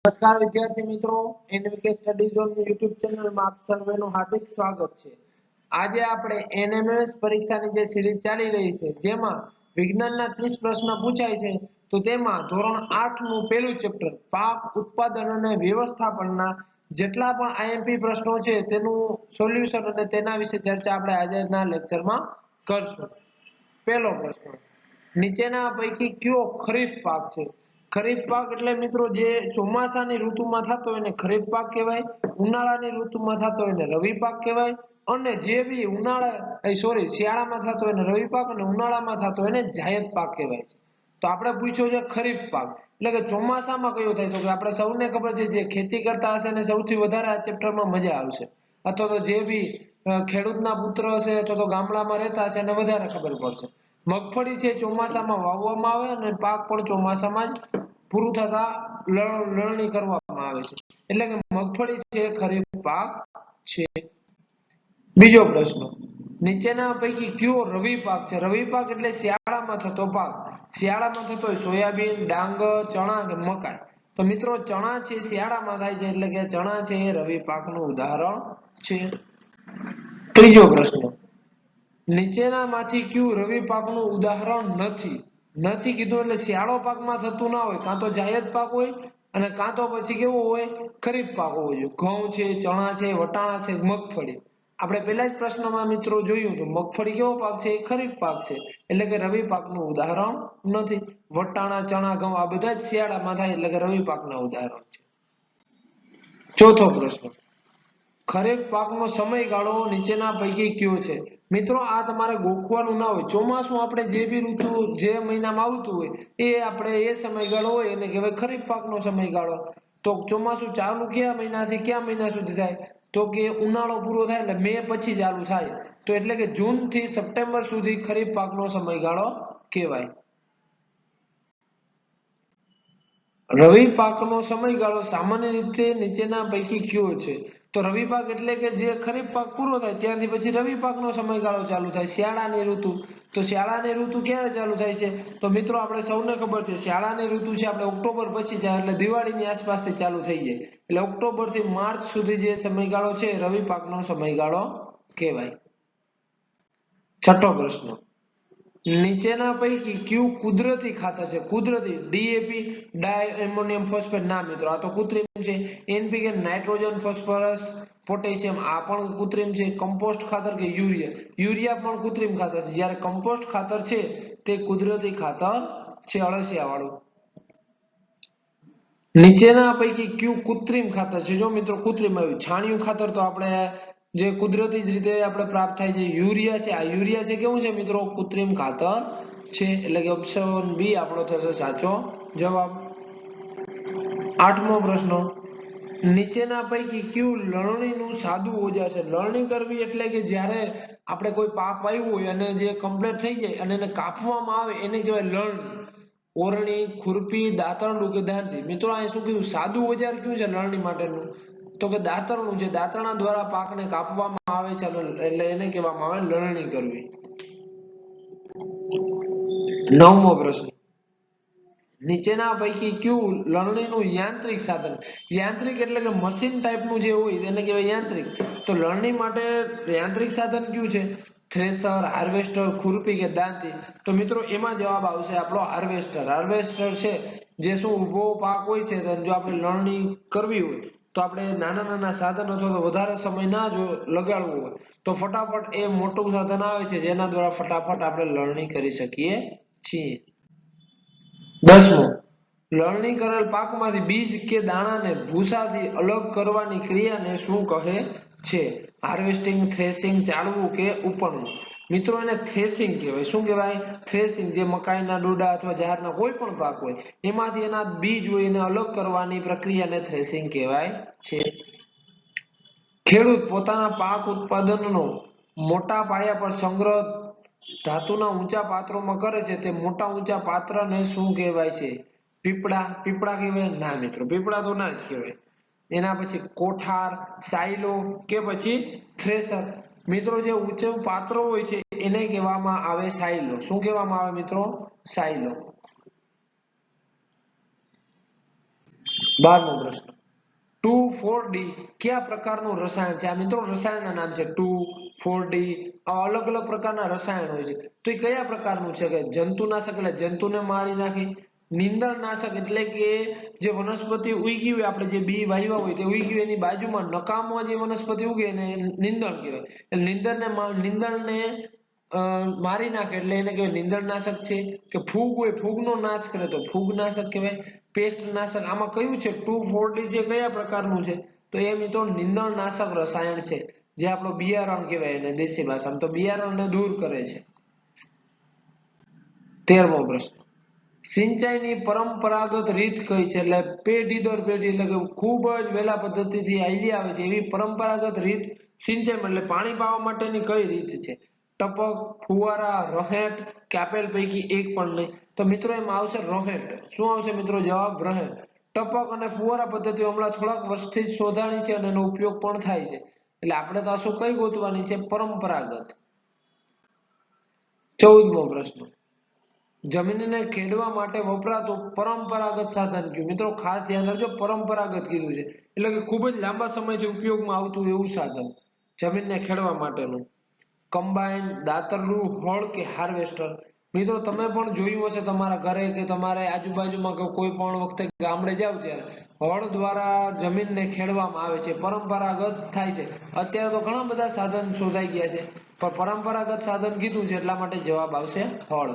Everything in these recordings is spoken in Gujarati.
નમસ્કાર વિદ્યાર્થી મિત્રો, એનવીકે સ્ટડી ઝોન યુટ્યુબ ચેનલમાં આપ સર્વેનું હાર્દિક સ્વાગત છે। આજે આપણે એનએમએસ પરીક્ષાની જે સિરીઝ ચાલી રહી છે જેમાં વિજ્ઞાનના 30 પ્રશ્ન પૂછાય છે, તો તેમાં ધોરણ 8 નું પહેલું ચેપ્ટર પાક ઉત્પાદન અને વ્યવસ્થાપનના જેટલા પણ આઈએમપી પ્રશ્નો છે તેનું સોલ્યુશન અને તેના વિશે ચર્ચા આપણે આજના લેક્ચરમાં કરશું। પહેલો પ્રશ્ન, નીચેના પૈકી કયો ખરીફ પાક છે? ખરીફ પાક એટલે મિત્રો જે ચોમાસાની ઋતુમાં થતો હોય એને ખરીફ પાક કહેવાય, ઉનાળાની ઋતુમાં થતો હોય એને રવિ પાક કહેવાય, અને જે બી શિયાળામાં થતો હોય એને રવિ પાક અને ઉનાળામાં થતો હોય એને જાયદ પાક કહેવાય છે। તો આપણે પૂછ્યો છે ખરીફ પાક એટલે કે ચોમાસામાં કયો થાય, તો કે આપણે સૌને ખબર છે જે ખેતી કરતા હશે ને સૌથી વધારે આ ચેપ્ટરમાં મજા આવશે, અથવા તો જે બી ખેડૂતના પુત્ર હશે અથવા તો ગામડામાં રહેતા હશે એને વધારે ખબર પડશે। મગફળી છે ચોમાસામાં વાવવામાં આવે અને પાક પણ ચોમાસામાં જ પૂરું થતા લણણી કરવામાં આવે છે, એટલે કે મગફળી છે ખરીફ પાક છે। બીજો પ્રશ્ન, નીચેના પૈકી કયો રવિ પાક છે? રવિ પાક એટલે શિયાળામાં થતો પાક, શિયાળામાં થતો હોય સોયાબીન, ડાંગર, ચણા કે મકાઈ। તો મિત્રો ચણા છે શિયાળામાં થાય છે એટલે કે ચણા છે એ રવિ પાકનું ઉદાહરણ છે। ત્રીજો પ્રશ્ન, નીચેનામાંથી કયું રવિ પાકનું ઉદાહરણ નથી? નથી કીધું એટલે શિયાળો પાકમાં થતું ના હોય, કાં તો જાયદ પાક હોય અને કાં તો પછી કેવું હોય ખરીફ પાક હોવો જોઈએ। ઘઉં છે, ચણા છે, વટાણા છે, મગફળી, આપણે પહેલા જ પ્રશ્નમાં મિત્રો જોયું તો મગફળી કેવો પાક છે? એ ખરીફ પાક છે, એટલે કે રવિ પાકનું ઉદાહરણ નથી। વટાણા, ચણા, ઘઉં આ બધા જ શિયાળામાં થાય એટલે કે રવિ પાકના ઉદાહરણ છે। ચોથો પ્રશ્ન, ખરીફ પાકનો સમયગાળો નીચેના પૈકી કયો છે? મિત્રો આ તમારે ગોખવાનું ના હોય, ચોમાસું આપણે જે બી ઋતુ જે મહિનામાં આવતું હોય એ સમયગાળો હોય એને કહેવાય ખરીફ પાકનો સમયગાળો। તો ચોમાસું ચાલુ કયા મહિનાથી કયા મહિના સુધી થાય? તો કે ઉનાળો પૂરો થાય એટલે મે પછી ચાલુ થાય, તો એટલે કે જૂન થી સપ્ટેમ્બર સુધી ખરીફ પાકનો સમયગાળો કહેવાય। રવિ પાકનો સમયગાળો સામાન્ય રીતે નીચેના પૈકી કયો છે? તો રવિ પાક એટલે કે જે ખરીફ પાક પૂરો થાય ત્યાંથી પછી રવિ પાકનો સમયગાળો ચાલુ થાય, શિયાળાની ઋતુ। તો શિયાળાની ઋતુ ક્યારે ચાલુ થાય છે? તો મિત્રો આપણે સૌને ખબર છે શિયાળાની ઋતુ છે આપણે ઓક્ટોબર પછી જાય એટલે દિવાળીની આસપાસથી ચાલુ થઈ જાય, એટલે ઓક્ટોબર થી માર્ચ સુધી જે સમયગાળો છે રવિ પાકનો સમયગાળો કહેવાય। છઠ્ઠો પ્રશ્ન, નીચેના પૈકી કયું કુદરતી ખાતર છે? કુદરતી ડીએપી, ડાય એમોનિયમ ફોસ્ફેટ? ના મિત્રો, આ તો કૃત્રિમ છે। એનપીકે, નાઇટ્રોજન, ફોસ્ફરસ, પોટેશિયમ આ પણ કૃત્રિમ છે। કમ્પોસ્ટ ખાતર કે યુરિયા? યુરિયા પણ કૃત્રિમ ખાતર છે, જ્યારે કમ્પોસ્ટ ખાતર છે તે કુદરતી ખાતર છે, અળસિયા વાળું। નીચેના પૈકી કયું કૃત્રિમ ખાતર છે? જો મિત્રો કૃત્રિમ આવ્યું, છાણિયું ખાતર તો આપણે જે કુદરતી જ રીતે આપણે પ્રાપ્ત થાય છે, યુરિયા છે, આ યુરિયા છે કેવું છે મિત્રો? કૃત્રિમ ખાતર છે, એટલે કે ઓપ્શન બી આપણો થશે સાચો જવાબ। આઠમો પ્રશ્ન, નીચેના પૈકી કયું લણણીનું સાદું ઓજાર છે? લણણી કરવી એટલે કે જ્યારે આપણે કોઈ પાક વાવ્યું હોય અને જે કમ્પ્લીટ થઈ જાય અને એને કાપવામાં આવે એને કહેવાય લણણી। ઓરણી, ખુરપી, દાંતરડું કે દાંતી? મિત્રો અહીં શું કીધું? સાદું ઓજાર કયું છે લણણી માટેનું? તો કે દાંતરડું છે, દાંતરડા દ્વારા પાકને કાપવામાં આવે છે એટલે એને કહેવામાં આવે લણણી કરવી। નવમો પ્રશ્ન, નીચેના પૈકી કયું લણણીનું યાંત્રિક સાધન? યાંત્રિક એટલે કે મશીન ટાઈપનું જે હોય એને કહેવાય યાંત્રિક। તો લણણી માટે યાંત્રિક સાધન કયું છે? થ્રેસર, હાર્વેસ્ટર, ખુરપી કે દાંતી? તો મિત્રો એમાં જવાબ આવશે આપણો હાર્વેસ્ટર। હાર્વેસ્ટર છે જે શું ઊભો પાક હોય છે જો આપણે લણણી કરવી હોય તો આપણે નાના નાના સાધન અથવા તો વધારે સમય ના જો લગાડવો હોય તો ફટાફટ એ મોટું સાધન આવે છે જેના દ્વારા ફટાફટ આપણે લણણી કરી શકીએ છીએ। 10મો, લણણી કરેલ પાકમાંથી બીજ કે દાણાને ભૂસાથી અલગ કરવાની ક્રિયાને શું કહે છે? હાર્વેસ્ટિંગ, થ્રેસિંગ, ચાળવું કે ઉપણવું? મિત્રો એને થ્રેસિંગ કહેવાય। શું કહેવાય? થ્રેસિંગ। જે મકાઈના ડોડા અથવા જારના કોઈ પણ પાક હોય એમાંથી એના બીજ હોય એને અલગ કરવાની પ્રક્રિયાને થ્રેસિંગ કહેવાય છે। ખેડૂત પોતાના પાક ઉત્પાદનનો મોટા પાયા પર સંગ્રહ ધાતુના ઊંચા પાત્રોમાં કરે છે તે મોટા ઊંચા પાત્રને શું કહેવાય છે? પીપળા? પીપળા કહેવાય? ના મિત્રો, પીપળા તો ના જ કહેવાય। એના પછી કોઠાર, સાયલો કે પછી થ્રેસર? મિત્રો જે ઊંચું પાત્ર હોય છે એને કહેવામાં આવે સાયલો। શું કહેવામાં આવે મિત્રો? સાયલો। 12મો પ્રશ્ન 2,4-D કયા પ્રકારનું રસાયણ છે? આ મિત્રો રસાયણના નામ છે 2,4-D. આ અલગ અલગ પ્રકારના રસાયણ હોય છે. તો એ કયા પ્રકારનું છે? કે જંતુનાશક એટલે જંતુને મારી નાખે, નીંદણનાશક એટલે કે જે વનસ્પતિ ઉગી હોય, આપણે જે બી વાવ્યા હોય તે ઉગી હોય એની બાજુમાં નકામો જે વનસ્પતિ ઉગે એને નીંદણ કહેવાય. એટલે નીંદણને મારી નાખે એટલે એને કહેવાય નીંદણનાશક છે. કે ફૂગ હોય ફૂગનો નાશ કરે તો ફૂગનાશક કહેવાય. પેસ્ટનાશક આમાં કયું છે? 2,4-D છે કયા પ્રકારનું છે? તો એ મિત્રો નીંદણનાશક રસાયણ છે, જે આપણો બિયારણ કહેવાય એને દેશી ભાષામાં. તો બિયારણને દૂર કરે છે. 13મો પ્રશ્ન સિંચાઈની પરંપરાગત રીત કઈ છે? એટલે પેઢી દર પેઢી એટલે કે ખૂબ જ વહેલા પદ્ધતિથી હાલી આવે છે એવી પરંપરાગત રીત સિંચાઈમાં એટલે પાણી પાવા માટેની કઈ રીત છે? ટપક, ફુવારા, રહેંટ કે આપેલ પૈકી એક પણ નહીં? તો મિત્રો એમાં આવશે રહેંટ. શું આવશે મિત્રો? જવાબ રહેંટ. ટપક અને ફુવારા પદ્ધતિઓ હમણાં થોડાક વર્ષથી જ શોધાણી છે અને એનો ઉપયોગ પણ થાય છે. એટલે આપણે તો આ શું કઈ ગોતવાની છે? પરંપરાગત. 14મો પ્રશ્ન જમીનને ખેડવા માટે વપરાતું પરંપરાગત સાધન કયું? મિત્રો ખાસ ધ્યાન રાખજો, પરંપરાગત કીધું છે એટલે કે ખૂબ જ લાંબા સમયથી ઉપયોગમાં આવતું એવું સાધન જમીનને ખેડવા માટેનું. કમ્બાઈન, દાતરડું, હળ કે હાર્વેસ્ટર? મિત્રો તમે પણ જોયું હશે તમારા ઘરે કે તમારે આજુબાજુમાં કે કોઈ પણ વખતે ગામડે જાવ ત્યારે હળ દ્વારા જમીનને ખેડવામાં આવે છે, પરંપરાગત થાય છે. અત્યારે તો ઘણા બધા સાધન શોધાઈ ગયા છે, પણ પરંપરાગત સાધન કીધું છે એટલા માટે જવાબ આવશે હળ.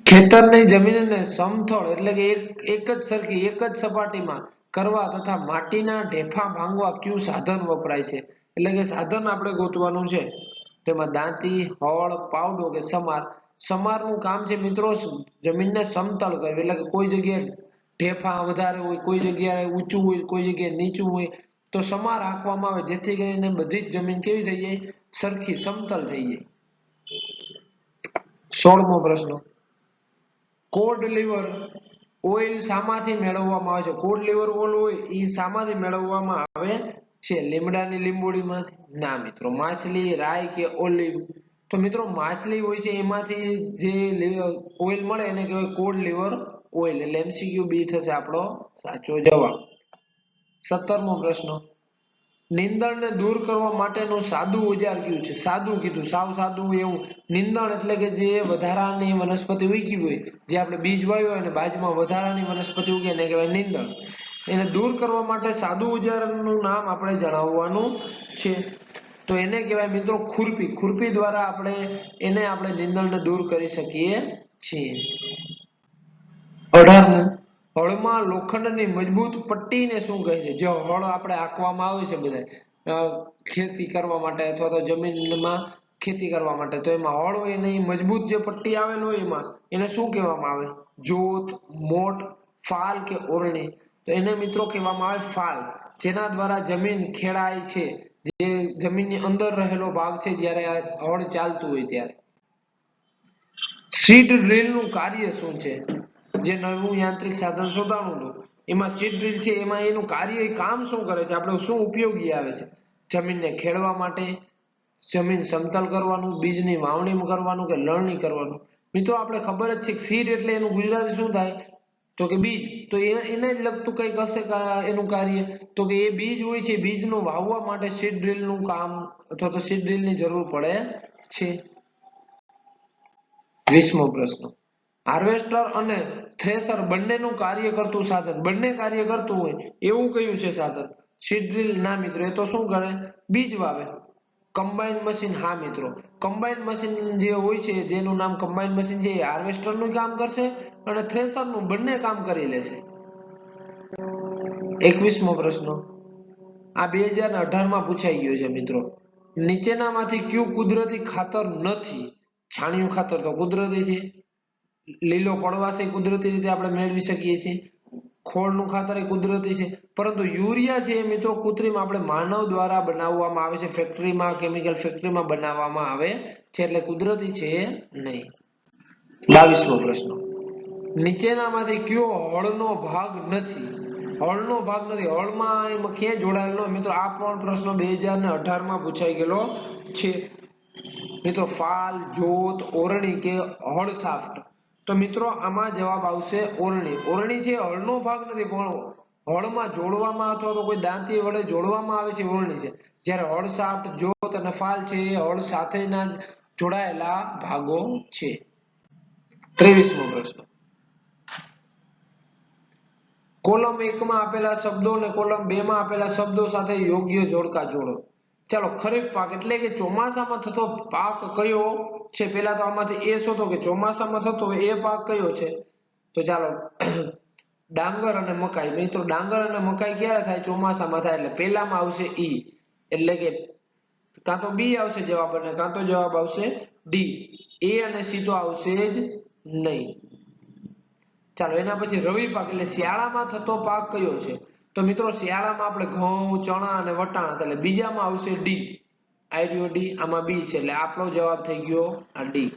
ખેતરની જમીનને સમથળ એટલે કે એક જ સરખી એક જ સપાટીમાં કરવા તથા માટીના ઢેફા ભાંગવા કયું સાધન વપરાય છે? એટલે કે સાધન આપણે ગોતવાનું છે. તેમાં દાંતી, હળ, પાવડો કે સમાર? સમારનું કામ છે મિત્રો જમીનને સમતળ કરવી, એટલે કે કોઈ જગ્યાએ ઢેફા વધારે હોય, કોઈ જગ્યાએ ઊંચું હોય, કોઈ જગ્યાએ નીચું હોય, તો સમાર રાખવામાં આવે જેથી કરીને બધી જ જમીન કેવી થઈ જાય? સરખી સમતલ થઈ જાય. 16મો પ્રશ્ન કોડ લીવર ઓઇલ શામાંથી મેળવવામાં આવે છે? કોડ લીવર ઓઇલ હોય એ શામાંથી મેળવવામાં આવે છે? લીમડાની લીંબોળીમાંથી? ના મિત્રો, માછલી, રાઈ કે ઓલિવ? તો મિત્રો માછલી હોય છે એમાંથી જે ઓઇલ મળે એને કહેવાય કોડ લીવર ઓઇલ. એટલે MCQ બી થશે આપણો સાચો જવાબ. 17મો પ્રશ્ન નીંદણને દૂર કરવા માટેનું સાદું ઓજાર કયું છે? સાદું કીધું, સાવ સાદું એવું. નીંદણ એટલે કે જે વધારાની વનસ્પતિ ઉગી હોય, જે આપણે બીજ વાવ્યું હોય અને બાજુમાં વધારાની વનસ્પતિ ઉગે એને કહેવાય નીંદણ. એને દૂર કરવા માટે સાદું ઓજારનું નામ આપણે જણાવવાનું છે. તો એને કહેવાય મિત્રો ખુરપી. ખુરપી દ્વારા આપણે નીંદણને દૂર કરી શકીએ છીએ. 18મું હળમાં લોખંડની મજબૂત પટ્ટીને શું કહે છે? જે હળ આપણે આંકવામાં આવે છે બધા ખેતી કરવા માટે અથવા તો જમીનમાં ખેતી કરવા માટે, તો એમાં હળ હોય એની મજબૂત જે પટ્ટી આવેલ હોય એમાં એને શું કહેવામાં આવે? જોત, મોટ, ફાલ કે ઓરણી? તો એને મિત્રો કહેવામાં આવે ફાલ, જેના દ્વારા જમીન ખેડાય છે, જે જમીનની અંદર રહેલો ભાગ છે જ્યારે આ હળ ચાલતું હોય ત્યારે. સીડ ડ્રીલનું કાર્ય શું છે? જે નવું યાંત્રિક સાધન શોધાણું હતું એમાં સીડ ડ્રીલ છે, એમાં એનું કાર્ય કામ શું કરે છે? આપણે શું ઉપયોગી આવે છે? જમીનને ખેડવા માટે, જમીન સમતલ કરવાનું, બીજની વાવણી કરવાનું કે લણણી કરવાનું? મિત્રો આપણે ખબર જ છે કે સીડ એટલે એનું ગુજરાતી શું થાય? તો કે બીજ. તો એને જ લગતું કંઈક હશે એનું કાર્ય. તો કે એ બીજ હોય છે, બીજનું વાવવા માટે સીડ ડ્રીલનું કામ અથવા તો સીડ ડ્રીલની જરૂર પડે છે. 20મો પ્રશ્ન હાર્વેસ્ટર અને થ્રેશર બંનેનું કાર્ય કરતું સાધન, બંને કાર્ય કરતું હોય એવું કયું છે સાધન? Seed drill? ના મિત્રો, એ તો શું કરે? બીજ વાવે. Combine machine? હા મિત્રો, કમ્બાઈન મશીન જે હોય છે જેનું નામ કમ્બાઈન મશીન છે એ હાર્વેસ્ટરનું કામ કરશે અને થ્રેશરનું, બંને કામ કરી લેશે. 21મો પ્રશ્ન આ 2018માં પૂછાઈ ગયો છે મિત્રો. નીચેનામાંથી કયું કુદરતી ખાતર નથી? છાણિયું ખાતર તો કુદરતી છે, લીલો પડવાશ એ કુદરતી રીતે આપણે મેળવી શકીએ છીએ, ખોળનું ખાતર એ કુદરતી છે, પરંતુ યુરિયા છે એ મિત્રો કૃત્રિમ આપણે માનવ દ્વારા બનાવવામાં આવે છે, ફેક્ટરીમાં, કેમિકલ ફેક્ટરીમાં બનાવવામાં આવે છે, એટલે કુદરતી છે નહીં. 22મો પ્રશ્ન નીચેનામાંથી કયો હળનો ભાગ નથી? હળનો ભાગ નથી, હળમાં એમાં ક્યાં જોડાયેલો? મિત્રો આ પણ પ્રશ્ન 2018માં પૂછાઈ ગયેલો છે. મિત્રો ફાલ, જોત, ઓરણી કે હળ શાફ્ટ? તો મિત્રો આમાં જવાબ આવશે ઓરણી. ઓરણી છે હળનો ભાગ નથી, પણ હળમાં જોડવામાં અથવા તો કોઈ દાંતી વડે જોડવામાં આવે છે ઓરણી છે. જ્યારે હળ, શાફ્ટ, જોત અને ફાલ છે એ હળ સાથેના જોડાયેલા ભાગો છે. 23મો પ્રશ્ન. કોલમ 1 માં આપેલા શબ્દો અને કોલમ 2 માં આપેલા શબ્દો સાથે યોગ્ય જોડકા જોડો. ચાલો, ખરીફ પાક એટલે કે ચોમાસામાં થતો પાક કયો છે? પેલા તો આમાંથી એ શોધો કે ચોમાસામાં થતો એ પાક કયો છે. તો ચાલો, ડાંગર અને મકાઈ. મિત્રો ડાંગર અને મકાઈ ક્યારે થાય? ચોમાસામાં થાય. એટલે પેલામાં આવશે ઈ, એટલે કે કાં તો બી આવશે જવાબ અને કાં તો જવાબ આવશે ડી. એ અને સી તો આવશે જ નહીં. ચાલો, એના પછી રવિ પાક એટલે શિયાળામાં થતો પાક કયો છે? તો મિત્રો શિયાળામાં આપણે ઘઉં, ચણા અને વટાણા, એટલે બીજામાં આવશે ડી. આઈ ડી, આમાં બી છે એટલે આપણો જવાબ થઈ ગયો આ ડી.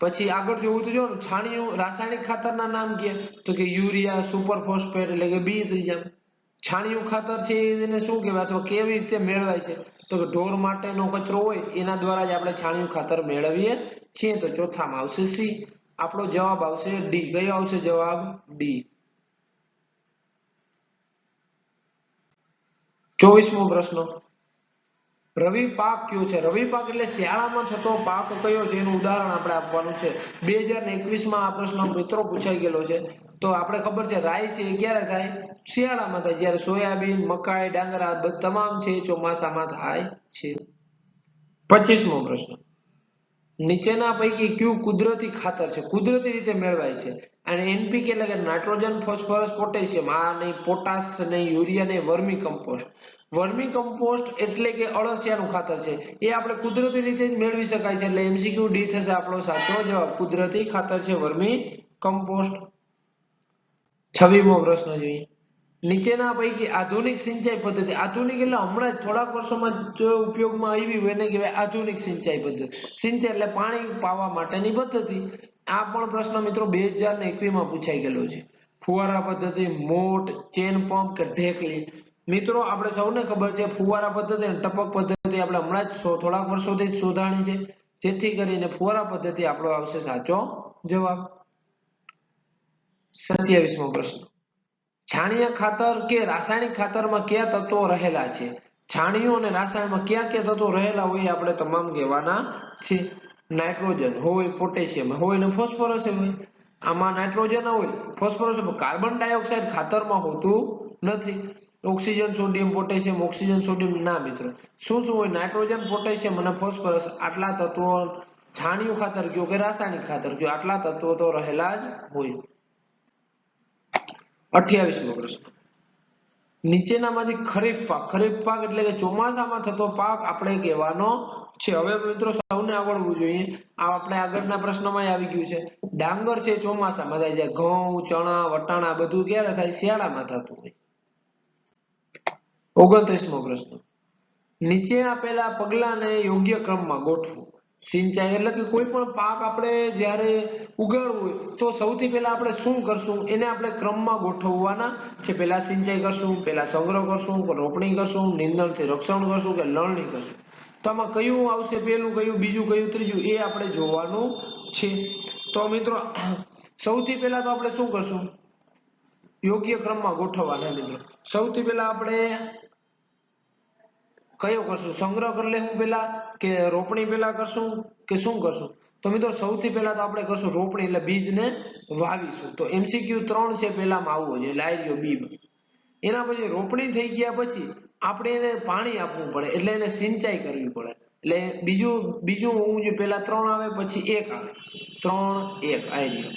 પછી આગળ જોવું તો જો છાણિયું રાસાયણિક ખાતરના નામ કે તો કે યુરિયા, સુપર ફોસ્ફેટ, એટલે કે બી થઈ જાય. છાણિયું ખાતર છે એને શું કહેવાય અથવા કેવી રીતે મેળવાય છે? તો કે ઢોર માટેનો કચરો હોય એના દ્વારા જ આપણે છાણિયું ખાતર મેળવીએ છીએ. તો ચોથામાં આવશે સી. આપણો જવાબ આવશે ડી. કયો આવશે જવાબ? ડી. 24મો પ્રશ્ન. રવિ પાક કયો છે? રવિ પાક એટલે શિયાળામાં થતો પાક કયો છે એનું ઉદાહરણ આપણે આપવાનું છે. 2021માં આ પ્રશ્ન મિત્રો પૂછાઈ ગયેલો છે. તો આપણે ખબર છે રાઈ છે એ ક્યારે થાય? શિયાળામાં થાય. જ્યારે સોયાબીન, મકાઈ, ડાંગર આ તમામ છે ચોમાસામાં થાય છે. 25મો પ્રશ્ન. નીચેના પૈકી કયું કુદરતી ખાતર છે? કુદરતી રીતે મેળવાય છે. અને એનપીકે એટલે કે નાઇટ્રોજન, ફોસ્ફરસ, પોટેશિયમ. આ નહીં પોટાશ, નહીં યુરિયા, નહીં વર્મી કમ્પોસ્ટ. વર્મી કમ્પોસ્ટ એટલે કે અળસિયાનું ખાતર છે. એ આપણે કુદરતી રીતે જ મેળવી શકાય છે. એટલે એમસીક્યુ ડી થશે આપણો સાચો જવાબ. કુદરતી ખાતર છે વર્મી કમ્પોસ્ટ. 26મો પ્રશ્ન જોઈએ. નીચેના પૈકી આધુનિક સિંચાઈ પદ્ધતિ. આધુનિક એટલે હમણાં જ થોડાક વર્ષોમાં જો ઉપયોગમાં આવી હોય એને કહેવાય આધુનિક સિંચાઈ પદ્ધતિ. સિંચાઈ એટલે પાણી પાવા માટેની પદ્ધતિ. આ પણ પ્રશ્ન મિત્રો 2021માં પૂછાઈ ગયેલો છે. ફુવારા પદ્ધતિ, મોટ, ચેન પંપ કે ઢેકલી. મિત્રો આપણે સૌને ખબર છે ફુવારા પદ્ધતિ અને ટપક પદ્ધતિ આપણે હમણાં જ થોડાક વર્ષોથી જ શોધાણી છે. જેથી કરીને ફુવારા પદ્ધતિ આપણો આવશે સાચો જવાબ. 27મો પ્રશ્ન. છાણિયા ખાતર કે રાસાયણિક ખાતરમાં કયા તત્વો રહેલા છે? છાણિયું અને રાસાયણમાં કયા કયા તત્વો રહેલા હોય આપણે તમામ કહેવાના છે. નાઇટ્રોજન હોય, પોટેશિયમ હોય અને ફોસ્ફરસ હોય. આમાં નાઇટ્રોજન હોય, ફોસ્ફરસ હોય, કાર્બન ડાયોક્સાઇડ ખાતરમાં હોતું નથી. Oxygen, sodium, potassium, oxygen, sodium ના મિત્રો. શું શું હોય? નાઇટ્રોજન, પોટેશિયમ અને ફોસ્ફરસ. આટલા તત્વો છાણિયું ખાતર કયો કે રાસાયણિક ખાતર કયો, આટલા તત્વો તો રહેલા જ હોય. 28મો પ્રશ્ન. નીચેનામાંથી ખરીફ પાક. ખરીફ પાક એટલે કે ચોમાસામાં થતો પાક આપણે કહેવાનો છે. હવે મિત્રો સૌને આવડવું જોઈએ. આ આપણે આગળના પ્રશ્નમાં આવી ગયું છે. ડાંગર છે ચોમાસામાં થાય છે. ઘઉં, ચણા, વટાણા બધું ક્યારે થાય? શિયાળામાં થતું હોય. 29મો પ્રશ્ન. નીચે આપેલા પગલાને યોગ્ય ક્રમમાં ગોઠવો. સિંચાઈ એટલે કે કોઈ પણ પાક આપણે જ્યારે ઉગાડવું હોય તો સૌથી પહેલા આપણે શું કરશું? એને આપણે ક્રમમાં ગોઠવવાના છે. પહેલા સિંચાઈ કરશું, પહેલા સંગ્રહ કરશું, રોપણી કરશું, નિંદણથી રક્ષણ કરશું કે લણણી કરશું? તો આમાં કયું આવશે પહેલું, કયું બીજું, કયું ત્રીજું એ આપણે જોવાનું છે. તો મિત્રો સૌથી પહેલા તો આપણે શું કરશું? યોગ્ય ક્રમમાં ગોઠવવાના મિત્રો. સૌથી પહેલા આપણે કયો કરશું? સંગ્રહ કરી લેવું પહેલા કે રોપણી પહેલા કરશું કે શું કરશું? તો મિત્રો સૌથી પહેલા તો આપણે કરશું રોપણી, એટલે બીજને વાવીશું. તો એમસીક્યુ 3 છે પહેલામાં આવવો જોઈએ, એટલે આવી ગયો બી. એના પછી રોપણી થઈ ગયા પછી આપણે એને પાણી આપવું પડે, એટલે એને સિંચાઈ કરવી પડે. એટલે બીજું હું જે પહેલા 3 આવે પછી 1 આવે. 3 1 આવી ગયો.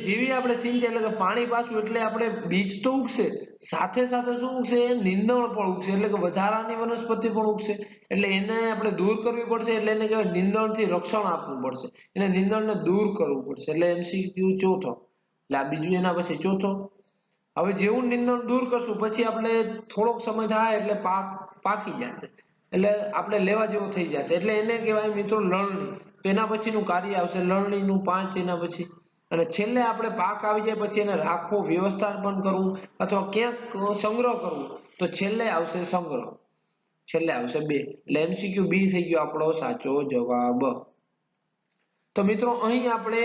જેવી આપણે સિંચાઈ એટલે કે પાણી પાછું એટલે આપણે બીજ તો ઉગશે, સાથે સાથે શું ઉગશે? નીંદણ પણ ઉગશે, એટલે કે વધારાની વનસ્પતિ પણ ઉગશે. એટલે એને આપણે દૂર કરવી પડશે, એટલે એને કહેવાય નીંદણથી રક્ષણ આપવું પડશે. એને નીંદણને દૂર કરવું પડશે, એટલે એમસીક્યુ ચોથો. એટલે આ બીજું એના પછી ચોથો. હવે જેવું નીંદણ દૂર કરશું પછી આપણે થોડોક સમય થાય એટલે પાકી જશે, એટલે આપણે લેવા જેવો થઈ જશે, એટલે એને કહેવાય મિત્રો લણણી. તો એના પછીનું કાર્ય આવશે લણણીનું 5 એના પછી. અને છેલ્લે આપણે પાક આવી જાય પછી એને રાખવો, વ્યવસ્થાપન કરવું અથવા ક્યાંક સંગ્રહ કરવો, તો છેલ્લે આવશે સંગ્રહ. છેલ્લે આવશે 2. એટલે એમસીક્યુ બી થઈ ગયો આપણો સાચો જવાબ. તો મિત્રો અહીં આપણે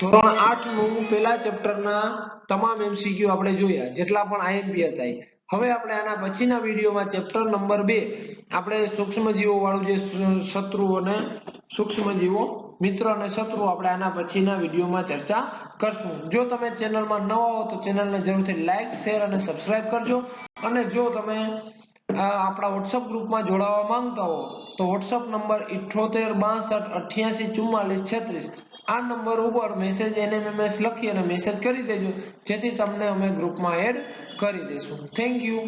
ધોરણ 8 નું પહેલા ચેપ્ટરના તમામ MCQ આપણે જોયા જેટલા પણ IMP હતા. હવે આપણે આના પછીના વિડીયોમાં ચેપ્ટર નંબર 2 આપણે સૂક્ષ્મજીવો વાળું જે શત્રુ અને સૂક્ષ્મજીવો મિત્ર અને શત્રુ આપણે આના પછીના વિડીયોમાં ચર્ચા કરશું. જો તમે ચેનલમાં નવા હો તો ચેનલને જરૂરથી લાઈક, શેર અને સબસ્ક્રાઇબ કરજો. અને જો તમે આપણા WhatsApp ગ્રુપમાં જોડાવા માંગતા હો તો WhatsApp નંબર 7862884436 આ નંબર ઉપર મેસેજ NMMS લખી અને મેસેજ કરી દેજો જેથી તમને અમે ગ્રુપમાં એડ કરી દઈશું. Thank you.